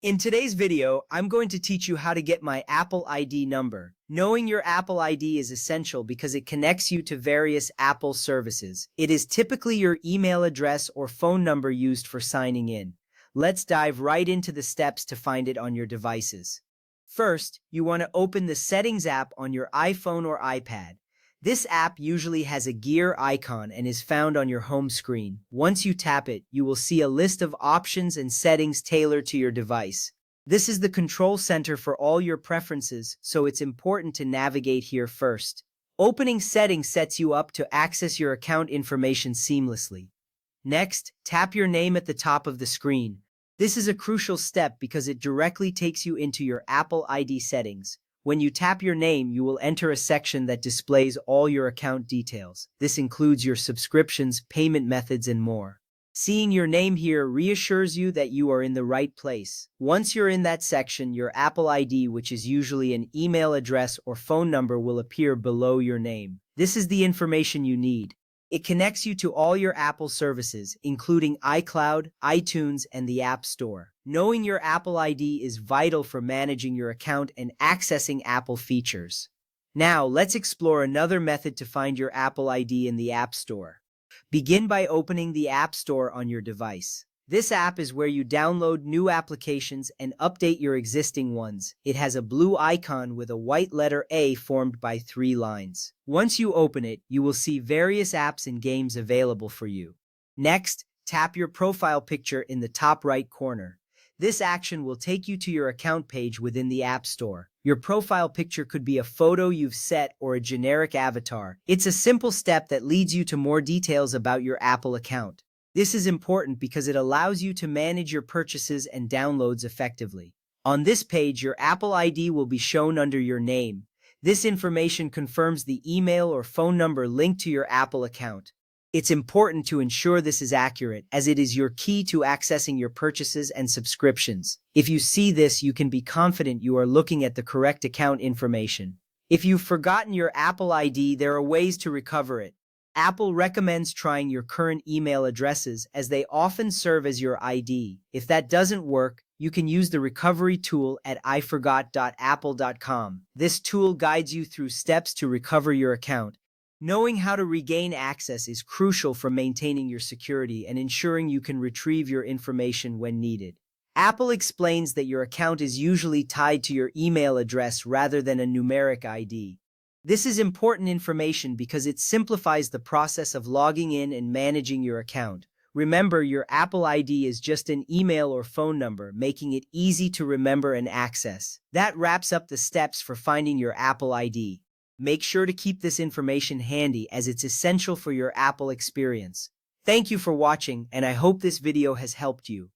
In today's video, I'm going to teach you how to get my Apple ID number. Knowing your Apple ID is essential because it connects you to various Apple services. It is typically your email address or phone number used for signing in. Let's dive right into the steps to find it on your devices. First, you want to open the Settings app on your iPhone or iPad. This app usually has a gear icon and is found on your home screen. Once you tap it, you will see a list of options and settings tailored to your device. This is the control center for all your preferences, so it's important to navigate here first. Opening Settings sets you up to access your account information seamlessly. Next, tap your name at the top of the screen. This is a crucial step because it directly takes you into your Apple ID settings. When you tap your name, you will enter a section that displays all your account details. This includes your subscriptions, payment methods, and more. Seeing your name here reassures you that you are in the right place. Once you're in that section, your Apple ID, which is usually an email address or phone number, will appear below your name. This is the information you need. It connects you to all your Apple services, including iCloud, iTunes, and the App Store. Knowing your Apple ID is vital for managing your account and accessing Apple features. Now, let's explore another method to find your Apple ID in the App Store. Begin by opening the App Store on your device. This app is where you download new applications and update your existing ones. It has a blue icon with a white letter A formed by 3 lines. Once you open it, you will see various apps and games available for you. Next, tap your profile picture in the top right corner. This action will take you to your account page within the App Store. Your profile picture could be a photo you've set or a generic avatar. It's a simple step that leads you to more details about your Apple account. This is important because it allows you to manage your purchases and downloads effectively. On this page, your Apple ID will be shown under your name. This information confirms the email or phone number linked to your Apple account. It's important to ensure this is accurate, as it is your key to accessing your purchases and subscriptions. If you see this, you can be confident you are looking at the correct account information. If you've forgotten your Apple ID, there are ways to recover it. Apple recommends trying your current email addresses as they often serve as your ID. If that doesn't work, you can use the recovery tool at iforgot.apple.com. This tool guides you through steps to recover your account. Knowing how to regain access is crucial for maintaining your security and ensuring you can retrieve your information when needed. Apple explains that your account is usually tied to your email address rather than a numeric ID. This is important information because it simplifies the process of logging in and managing your account. Remember, your Apple ID is just an email or phone number, making it easy to remember and access. That wraps up the steps for finding your Apple ID. Make sure to keep this information handy as it's essential for your Apple experience. Thank you for watching, and I hope this video has helped you.